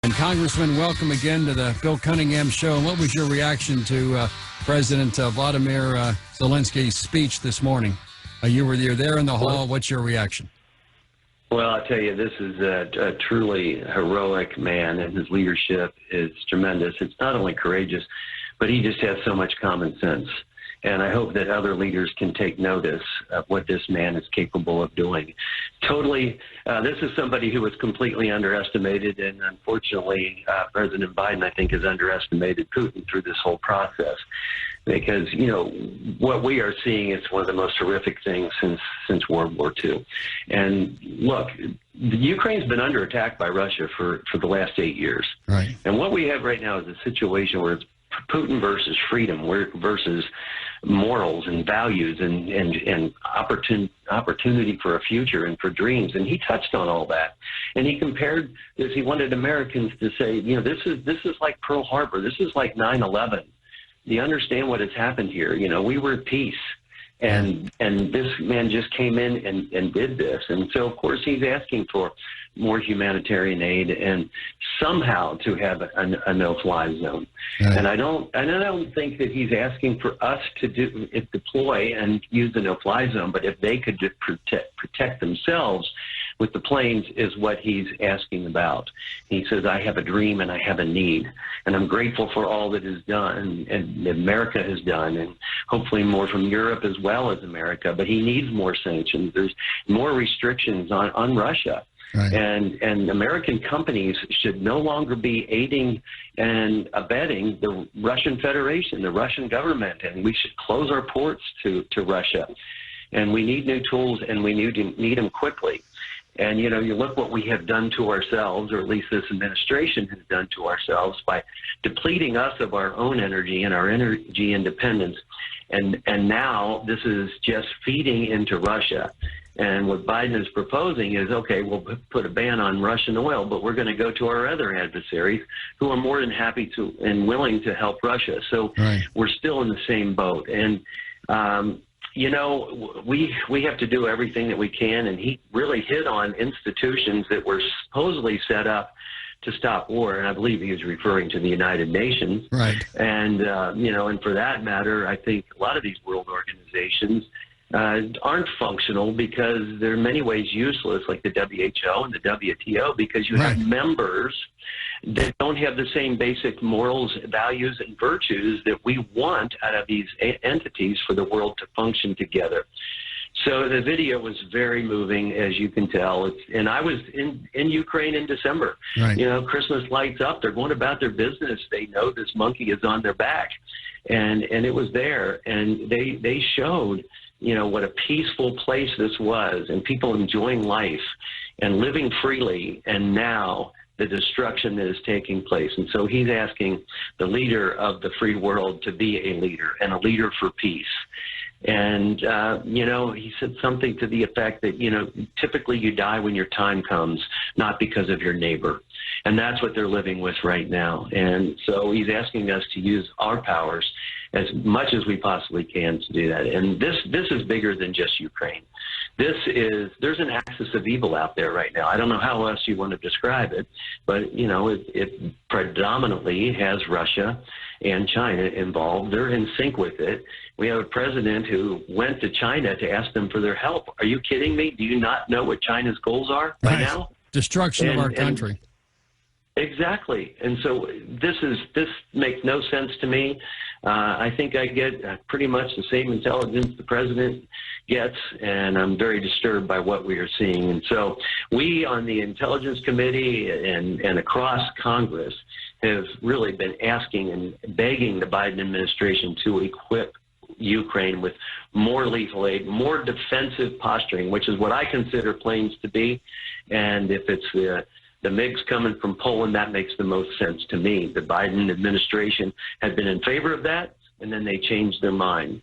And Congressman, welcome again to the Bill Cunningham Show. And what was your reaction to President Vladimir Zelensky's speech this morning? You're there in the hall. What's your reaction? Well, I'll tell you, this is a truly heroic man, and his leadership is tremendous. It's not only courageous, but he just has so much common sense. And I hope that other leaders can take notice of what this man is capable of doing. Totally, this is somebody who was completely underestimated, and unfortunately, President Biden, I think, has underestimated Putin through this whole process. Because, you know, what we are seeing is one of the most horrific things since World War II. And look, Ukraine's been under attack by Russia for the last 8 years. Right. And what we have right now is a situation where it's Putin versus freedom, versus morals and values and opportunity for a future and for dreams. And he touched on all that. And he compared this. He wanted Americans to say, you know, this is like Pearl Harbor. This is like 9/11. Do you understand what has happened here? You know, we were at peace. And this man just came in and did this. And so, of course, he's asking for more humanitarian aid and somehow to have a no-fly zone. Right. And I don't think that he's asking for us to deploy and use the no-fly zone, but if they could protect themselves with the planes is what he's asking about. He says, I have a dream and I have a need, and I'm grateful for all that is done and America has done, and hopefully more from Europe as well as America, but he needs more sanctions. There's more restrictions on Russia. Right. And American companies should no longer be aiding and abetting the Russian Federation, the Russian government, and we should close our ports to Russia. And we need new tools, and we need them quickly. And, you know, you look what we have done to ourselves, or at least this administration has done to ourselves, by depleting us of our own energy and our energy independence. And now this is just feeding into Russia. And what Biden is proposing is, okay, we'll put a ban on Russian oil, but we're going to go to our other adversaries who are more than happy to and willing to help Russia. So right. We're still in the same boat. And, you know, we have to do everything that we can. And he really hit on institutions that were supposedly set up to stop war. And I believe he was referring to the United Nations. Right. And, you know, and for that matter, I think a lot of these world organizations aren't functional because they're in many ways useless, like the WHO and the WTO, because you have members that don't have the same basic morals, values, and virtues that we want out of these entities for the world to function together. So the video was very moving, as you can tell. And I was in Ukraine in December. Right. You know, Christmas lights up. They're going about their business. They know this monkey is on their back. And it was there. And they showed, you know, what a peaceful place this was, and people enjoying life and living freely, and now the destruction that is taking place. And so he's asking the leader of the free world to be a leader, and a leader for peace. And, you know, he said something to the effect that, you know, typically you die when your time comes, not because of your neighbor. And that's what they're living with right now. And so he's asking us to use our powers as much as we possibly can to do that. And this is bigger than just Ukraine. There's an axis of evil out there right now. I don't know how else you want to describe it, but, you know, it predominantly has Russia and China involved. They're in sync with it. We have a president who went to China to ask them for their help. Are you kidding me? Do you not know what China's goals are by now? Destruction of our country. Exactly. And so this makes no sense to me. I think I get pretty much the same intelligence the president gets, and I'm very disturbed by what we are seeing. And so we on the Intelligence Committee and across Congress have really been asking and begging the Biden administration to equip Ukraine with more lethal aid, more defensive posturing, which is what I consider planes to be. And if it's the MiGs coming from Poland, that makes the most sense to me. The Biden administration had been in favor of that, and then they changed their mind.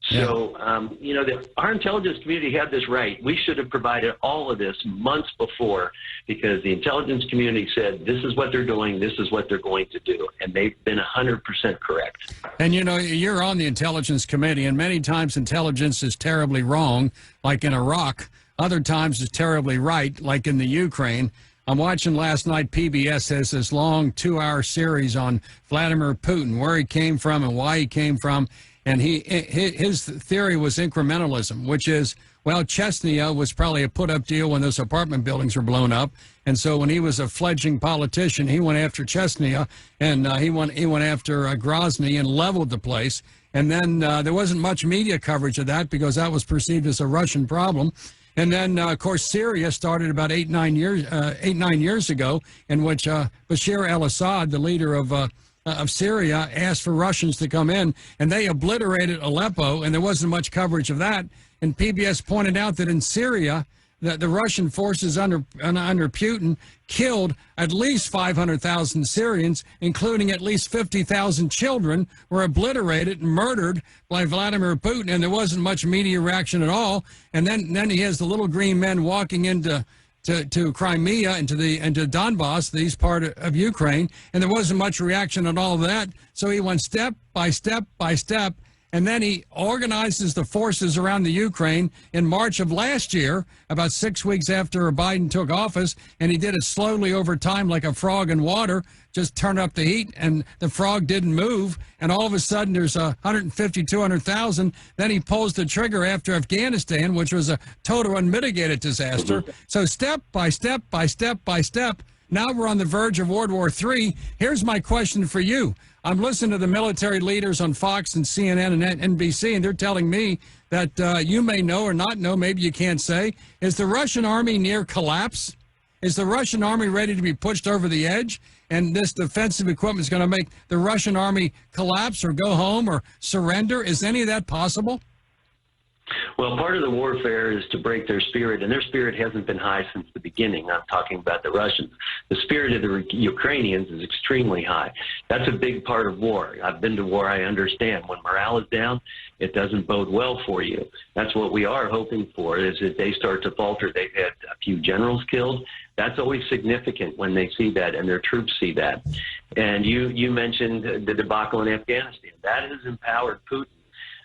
So, you know, our intelligence community had this right. We should have provided all of this months before, because the intelligence community said, this is what they're doing, this is what they're going to do. And they've been 100% correct. And, you know, you're on the intelligence committee, and many times intelligence is terribly wrong, like in Iraq. Other times it's terribly right, like in the Ukraine. I'm watching last night. PBS has this long 2-hour series on Vladimir Putin, where he came from and why he came from. And his theory was incrementalism, which is, well, Chechnya was probably a put-up deal when those apartment buildings were blown up. And so when he was a fledgling politician, he went after Chechnya, and he went after Grozny and leveled the place. And then there wasn't much media coverage of that because that was perceived as a Russian problem. And then, of course, Syria started about 8-9 years ago, in which Bashar al-Assad, the leader of Syria, asked for Russians to come in, and they obliterated Aleppo, and there wasn't much coverage of that. And PBS pointed out that in Syria, the Russian forces under Putin killed at least 500,000 Syrians, including at least 50,000 children, were obliterated and murdered by Vladimir Putin, and there wasn't much media reaction at all. And then he has the little green men walking into to Crimea and to Donbass, the east part of Ukraine, and there wasn't much reaction at all of that. So he went step by step by step. And then he organizes the forces around the Ukraine in March of last year, about 6 weeks after Biden took office, and he did it slowly over time like a frog in water, just turn up the heat, and the frog didn't move, and all of a sudden there's 150, 200,000. Then he pulls the trigger after Afghanistan, which was a total unmitigated disaster. So step by step by step by step, now we're on the verge of World War III. Here's my question for you. I'm listening to the military leaders on Fox and CNN and NBC, and they're telling me that you may know or not know, maybe you can't say, is the Russian army near collapse? Is the Russian army ready to be pushed over the edge? And this defensive equipment is going to make the Russian army collapse or go home or surrender? Is any of that possible? Well, part of the warfare is to break their spirit, and their spirit hasn't been high since the beginning. I'm talking about the Russians. The spirit of the Ukrainians is extremely high. That's a big part of war. I've been to war. I understand. When morale is down, it doesn't bode well for you. That's what we are hoping for, is that they start to falter. They've had a few generals killed. That's always significant when they see that and their troops see that. And you mentioned the debacle in Afghanistan. That has empowered Putin.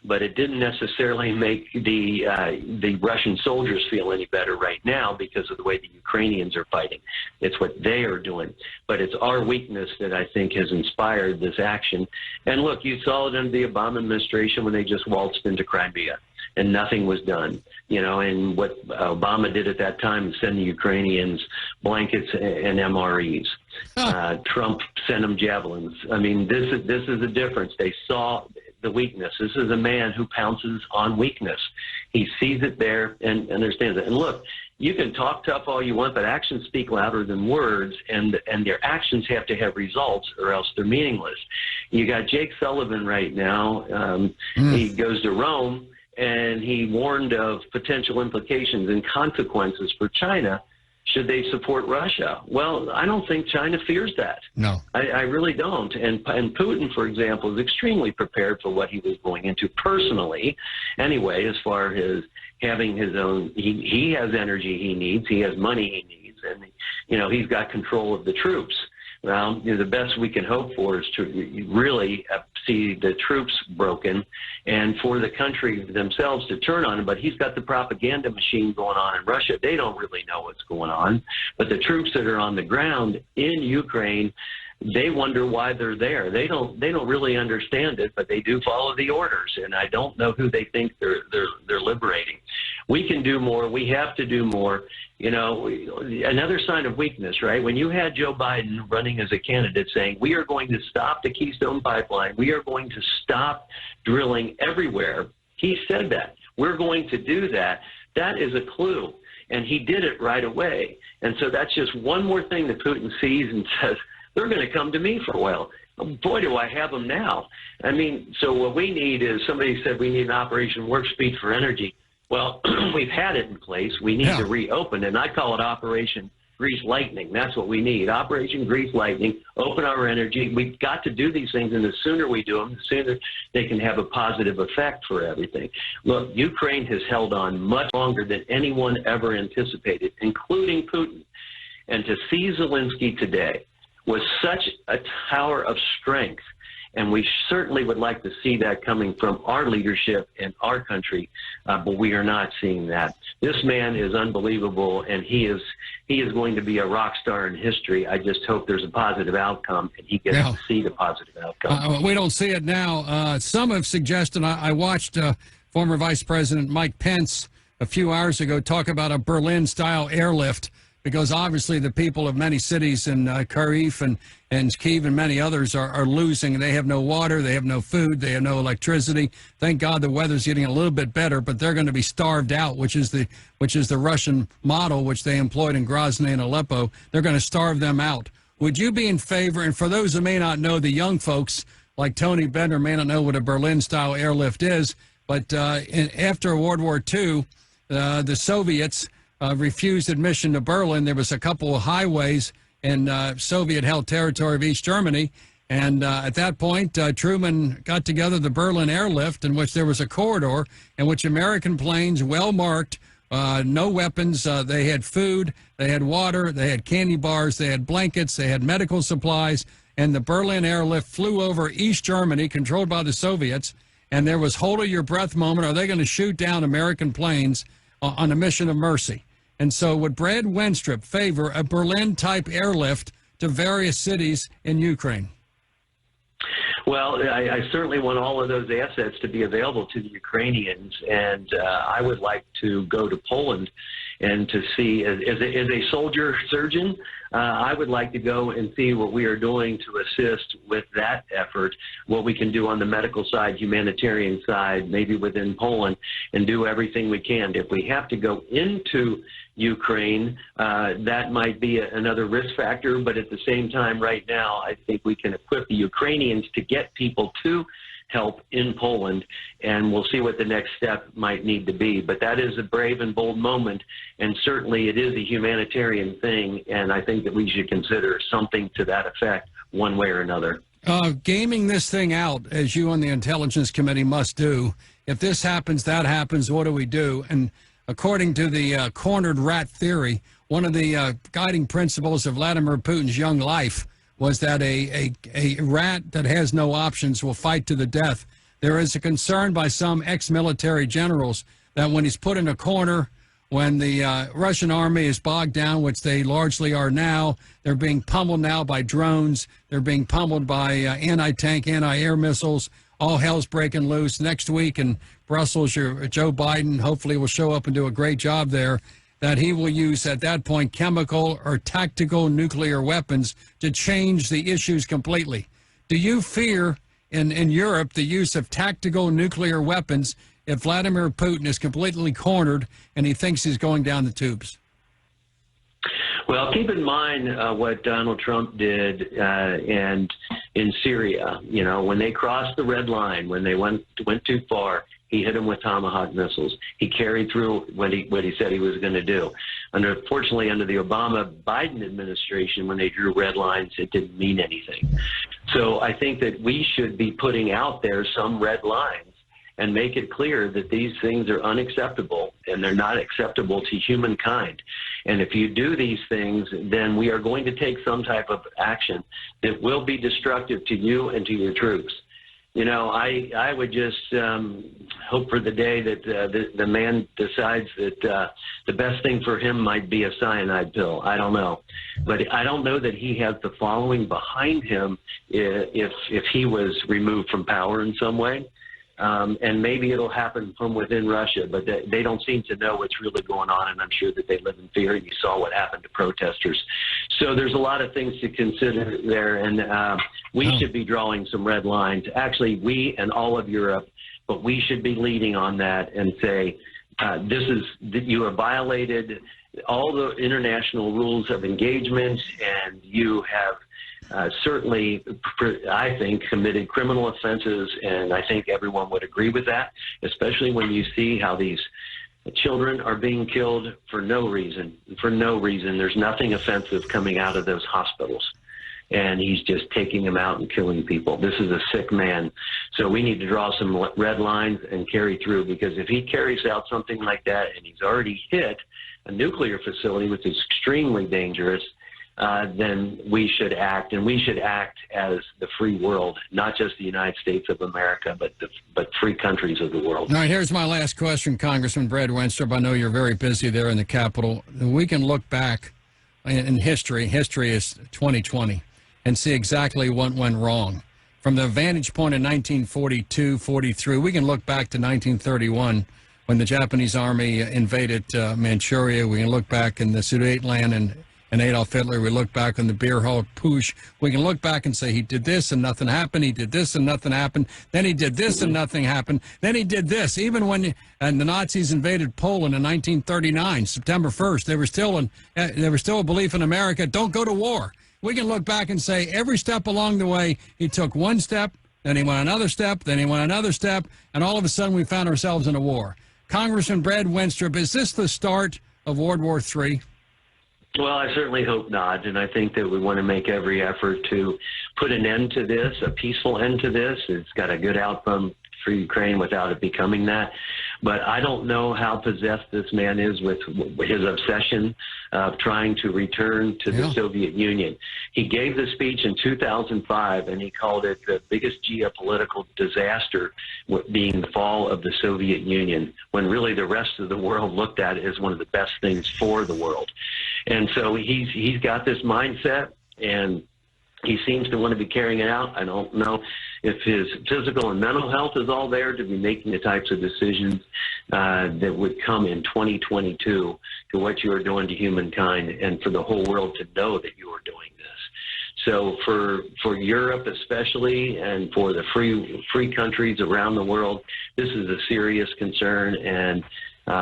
But it didn't necessarily make the Russian soldiers feel any better right now because of the way the Ukrainians are fighting. It's what they are doing. But it's our weakness that I think has inspired this action. And look, you saw it under the Obama administration when they just waltzed into Crimea and nothing was done. You know, and what Obama did at that time is send the Ukrainians blankets and MREs. Trump sent them javelins. I mean, this is the difference. They saw the weakness. This is a man who pounces on weakness. He sees it there and understands it. And look, you can talk tough all you want, but actions speak louder than words, and their actions have to have results or else they're meaningless. You got Jake Sullivan right now. He goes to Rome, and he warned of potential implications and consequences for China should they support Russia. Well, I don't think China fears that. No. I really don't. And Putin, for example, is extremely prepared for what he was going into personally. Anyway, as far as having his own, he has energy he needs, he has money he needs, and, you know, he's got control of the troops. Well, you know, the best we can hope for is to really see the troops broken and for the country themselves to turn on him. But he's got the propaganda machine going on in Russia. They don't really know what's going on. But the troops that are on the ground in Ukraine, they wonder why they're there. They don't really understand it, but they do follow the orders. And I don't know who they think they're liberating. We can do more. We have to do more. You know, another sign of weakness, right? When you had Joe Biden running as a candidate saying, we are going to stop the Keystone Pipeline, we are going to stop drilling everywhere, he said that. We're going to do that. That is a clue. And he did it right away. And so that's just one more thing that Putin sees and says, they're going to come to me for a while. Boy, do I have them now. I mean, so what we need is, somebody said we need an Operation Warp Speed for energy. Well, we've had it in place. We need to reopen, and I call it Operation Grease Lightning. That's what we need. Operation Grease Lightning, open our energy. We've got to do these things, and the sooner we do them, the sooner they can have a positive effect for everything. Look, Ukraine has held on much longer than anyone ever anticipated, including Putin. And to see Zelenskyy today was such a tower of strength And we certainly would like to see that coming from our leadership in our country, but we are not seeing that. This man is unbelievable, and he is going to be a rock star in history. I just hope there's a positive outcome, and he gets to see the positive outcome. We don't see it now. Some have suggested, I watched former Vice President Mike Pence a few hours ago talk about a Berlin-style airlift, because obviously the people of many cities in Kharkiv and Kyiv and many others are losing. They have no water, they have no food, they have no electricity. Thank God the weather's getting a little bit better, but they're going to be starved out, which is the Russian model which they employed in Grozny and Aleppo. They're going to starve them out. Would you be in favor, and for those who may not know, the young folks like Tony Bender may not know what a Berlin-style airlift is, but after World War II, the Soviets refused admission to Berlin. There was a couple of highways in Soviet-held territory of East Germany, and at that point, Truman got together the Berlin airlift, in which there was a corridor in which American planes, well-marked, no weapons, they had food, they had water, they had candy bars, they had blankets, they had medical supplies, and the Berlin airlift flew over East Germany, controlled by the Soviets, and there was hold-of-your-breath moment. Are they going to shoot down American planes on a mission of mercy? And so would Brad Wenstrup favor a Berlin-type airlift to various cities in Ukraine? Well, I certainly want all of those assets to be available to the Ukrainians, and I would like to go to Poland and to see, as a soldier surgeon, I would like to go and see what we are doing to assist with that effort, what we can do on the medical side, humanitarian side, maybe within Poland, and do everything we can. If we have to go into Ukraine, that might be another risk factor, but at the same time, right now, I think we can equip the Ukrainians to get people to help in Poland, and we'll see what the next step might need to be. But that is a brave and bold moment, and certainly it is a humanitarian thing, and I think that we should consider something to that effect one way or another. Gaming this thing out, as you on the Intelligence Committee must do, if this happens, that happens, what do we do? And according to the cornered rat theory, one of the guiding principles of Vladimir Putin's young life was that a rat that has no options will fight to the death. There is a concern by some ex-military generals that when he's put in a corner, when the Russian army is bogged down, which they largely are now, they're being pummeled now by drones, they're being pummeled by anti-tank, anti-air missiles, all hell's breaking loose. Next week in Brussels, Joe Biden hopefully will show up and do a great job there, that he will use at that point chemical or tactical nuclear weapons to change the issues completely. Do you fear in Europe the use of tactical nuclear weapons if Vladimir Putin is completely cornered and he thinks he's going down the tubes? Well, keep in mind what Donald Trump did and in Syria. You know, when they crossed the red line, when they went too far, he hit them with Tomahawk missiles. He carried through what he said he was going to do. Unfortunately, under the Obama-Biden administration, when they drew red lines, it didn't mean anything. So I think that we should be putting out there some red lines and make it clear that these things are unacceptable and they're not acceptable to humankind. And if you do these things, then we are going to take some type of action that will be destructive to you and to your troops. You know, I would just hope for the day that the man decides that the best thing for him might be a cyanide pill. I don't know. But I don't know that he has the following behind him if he was removed from power in some way. And maybe it'll happen from within Russia, but they don't seem to know what's really going on, and I'm sure that they live in fear, and you saw what happened to protesters. So there's a lot of things to consider there, and we should be drawing some red lines. Actually, we and all of Europe, but we should be leading on that and say, you have violated all the international rules of engagement, and you have certainly, I think, committed criminal offenses, and I think everyone would agree with that, especially when you see how these children are being killed for no reason. For no reason. There's nothing offensive coming out of those hospitals, and he's just taking them out and killing people. This is a sick man. So we need to draw some red lines and carry through, because if he carries out something like that, and he's already hit a nuclear facility, which is extremely dangerous, then we should act, and we should act as the free world, not just the United States of America, but free countries of the world. All right, here's my last question, Congressman Brad Wenstrup. I know you're very busy there in the Capitol. We can look back in history. History is 2020, and see exactly what went wrong. From the vantage point of 1942, 43, we can look back to 1931 when the Japanese army invaded Manchuria. We can look back in the Sudetenland and Adolf Hitler. We look back on the beer hall push. We can look back and say he did this and nothing happened. He did this and nothing happened. Then he did this and nothing happened. Then he did this. Even when the Nazis invaded Poland in 1939, September 1st, there was still a belief in America, don't go to war. We can look back and say every step along the way, he took one step, then he went another step, then he went another step, and all of a sudden we found ourselves in a war. Congressman Brad Wenstrup, is this the start of World War III? Well, I certainly hope not, and I think that we want to make every effort to put an end to this, a peaceful end to this. It's got a good outcome for Ukraine without it becoming that. But I don't know how possessed this man is with his obsession of trying to return to the Soviet Union. He gave the speech in 2005, and he called it the biggest geopolitical disaster, being the fall of the Soviet Union, when really the rest of the world looked at it as one of the best things for the world. And so he's got this mindset, and he seems to want to be carrying it out. I don't know if his physical and mental health is all there to be making the types of decisions that would come in 2022 to what you are doing to humankind, and for the whole world to know that you are doing this. So for Europe especially, and for the free countries around the world, this is a serious concern, and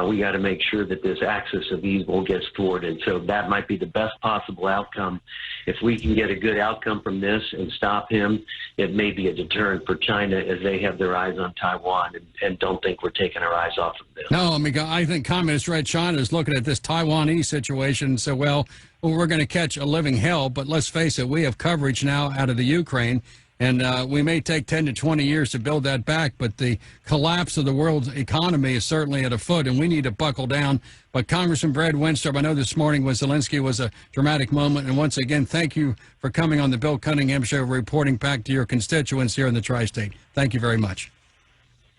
we got to make sure that this axis of evil gets thwarted. So that might be the best possible outcome. If we can get a good outcome from this and stop him, it may be a deterrent for China as they have their eyes on Taiwan and don't think we're taking our eyes off of this. No, I mean, I think Communist Red China is looking at this Taiwanese situation and say, well, we're going to catch a living hell, but let's face it, we have coverage now out of the Ukraine. And we may take 10 to 20 years to build that back, but the collapse of the world's economy is certainly at a foot, and we need to buckle down. But Congressman Brad Wenstrup, I know this morning with Zelenskyy was a dramatic moment. And once again, thank you for coming on the Bill Cunningham Show, reporting back to your constituents here in the Tri-State. Thank you very much.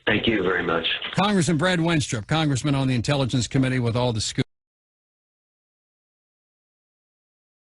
Thank you very much. Congressman Brad Wenstrup, Congressman on the Intelligence Committee with all the scoop.